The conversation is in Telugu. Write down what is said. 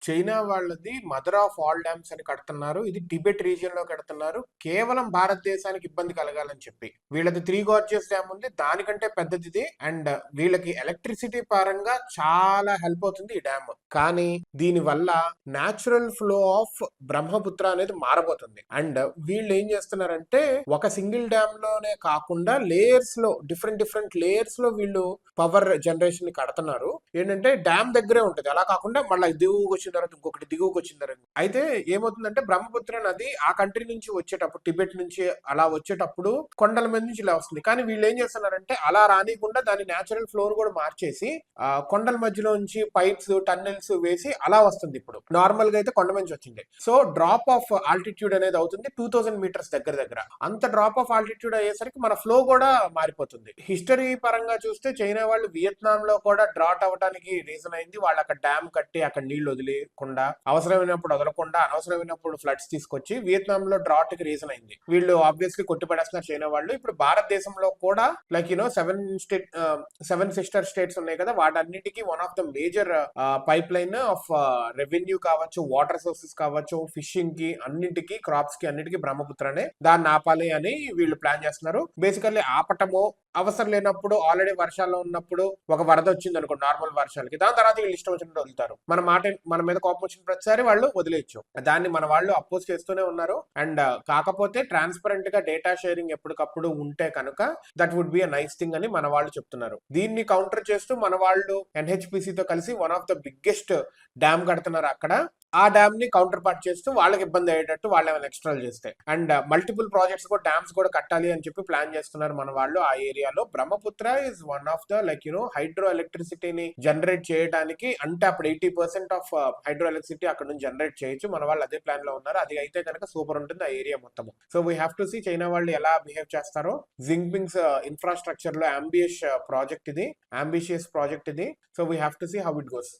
చైనా వాళ్ళది మదర్ ఆఫ్ ఆల్ డ్యామ్స్ అని కడుతున్నారు. ఇది టిబెట్ రీజియన్ లో కడుతున్నారు. కేవలం భారతదేశానికి ఇబ్బంది కలగాలని చెప్పి. వీళ్ళది త్రీ గార్జియస్ డ్యామ్ ఉంది. దానికంటే పెద్దది ఇది. అండ్ వీళ్ళకి ఎలక్ట్రిసిటీ పరంగా చాలా హెల్ప్ అవుతుంది ఈ డ్యామ్. కానీ దీని వల్ల న్యాచురల్ ఫ్లో ఆఫ్ బ్రహ్మపుత్ర అనేది మారబోతుంది. అండ్ వీళ్ళు ఏం చేస్తున్నారంటే ఒక సింగిల్ డ్యామ్ లోనే కాకుండా లేయర్స్ లో డిఫరెంట్ లేయర్స్ లో వీళ్ళు పవర్ జనరేషన్ ని కడుతున్నారు. ఏంటంటే డ్యామ్ దగ్గరే ఉంటుంది. అలా కాకుండా మళ్ళీ దిగువకు వచ్చిన తర్వాత ఇంకొకటి దిగువకు వచ్చిన తర్వాత అయితే ఏమవుతుందంటే బ్రహ్మపుత్ర నది ఆ కంట్రీ నుంచి వచ్చేటప్పుడు టిబెట్ నుంచి అలా వచ్చేటప్పుడు కొండల మీద నుంచి ఇలా వస్తుంది. కానీ వీళ్ళు ఏం చేస్తున్నారంటే అలా రానియకుండా దాని న్యాచురల్ ఫ్లోర్ కూడా మార్చేసి కొండల మధ్యలో నుంచి పైప్స్ టన్నెల్స్ వేసి అలా వస్తుంది. ఇప్పుడు నార్మల్ గా అయితే కొండ నుంచి వచ్చింది. సో డ్రాప్ ఆఫ్ ఆల్టిట్యూడ్ అనేది అవుతుంది 2000 మీటర్స్ దగ్గర. అంత డ్రాప్ ఆఫ్ ఆల్టిట్యూడ్ అయ్యేసరికి మన ఫ్లో కూడా మారిపోతుంది. హిస్టరీ పరంగా చూస్తే చైనా వాళ్ళు వియత్నాం లో కూడా డ్రాట్ అవ్వడానికి రీజన్ అయింది. వాళ్ళు అక్కడ డ్యామ్ కట్టి అక్కడ నీళ్లు వదిలేకుండా అవసరమైనప్పుడు వదలకుండా అనవసరమైనప్పుడు ఫ్లడ్స్ తీసుకొచ్చి వియత్నాం లో డ్రాట్ కి రీజన్ అయింది. వీళ్ళు ఆబ్వియస్లీ కొట్టిపడేస్తున్నారు చైనా వాళ్ళు. ఇప్పుడు భారతదేశంలో కూడా లైక్ సెవెన్ సిస్టర్ స్టేట్స్ ఉన్నాయి కదా, వాటన్నిటికీ one of the major pipe line of revenue కావచ్చు, వాటర్ సోర్సెస్ కావచ్చు, ఫిషింగ్ కి అన్నింటికి, క్రాప్స్ కి అన్నిటికీ బ్రహ్మపుత్రనే. దాన్ని ఆపాలి అని వీళ్ళు ప్లాన్ చేస్తున్నారు. బేసికల్లీ ఆపటము అవసరం లేనప్పుడు, ఆల్రెడీ వర్షాల్లో ఉన్నప్పుడు ఒక వరద వచ్చింది అనుకో నార్మల్ వర్షాలకి, దాని తర్వాత వీళ్ళు ఇష్టం వచ్చినట్టు వదులుతారు. మన మీద కోపం వచ్చిన ప్రతిసారి వాళ్ళు వదిలేయచ్చు. దాన్ని మన వాళ్ళు అపోజ్ చేస్తూనే ఉన్నారు. అండ్ కాకపోతే ట్రాన్స్పరెంట్ గా డేటా షేరింగ్ ఎప్పటికప్పుడు ఉంటే కనుక that would be a nice thing అని మన వాళ్ళు చెప్తున్నారు. దీన్ని కౌంటర్ చేస్తూ మన వాళ్ళు NHPC తో కలిసి one of the biggest dam కడుతున్నారు అక్కడ. ఆ డ్యామ్ ని కౌంటర్ పార్ట్ చేస్తూ వాళ్ళకి ఇబ్బంది అయ్యేటట్టు వాళ్ళు ఏమైనా ఎక్స్ట్రాలు చేస్తే. అండ్ మల్టిపుల్ ప్రాజెక్ట్స్ కూడా డ్యామ్స్ కూడా కట్టాలి అని చెప్పి ప్లాన్ చేస్తున్నారు మన వాళ్ళు ఆ ఏరియాలో. Brahmaputra is one of the hydro ఎలక్ట్రిసిటీని జనరేట్ చేయడానికి, అంటే అప్పుడు 80% ఆఫ్ హైడ్రో ఎలక్ట్రిసిటీ అక్కడ నుంచి జనరేట్ చేయొచ్చు. మన వాళ్ళు అదే ప్లాన్ లో ఉన్నారు. అది అయితే కనుక సూపర్ ఉంటుంది ఆ ఏరియా మొత్తం. So we have to see China వాళ్ళు ఎలా బిహేవ్ చేస్తారో. జింగ్పింగ్స్ ఇన్ఫ్రాస్ట్రక్చర్ లో అంబిషియస్ ప్రాజెక్ట్ ఇది. So we have to see how it goes.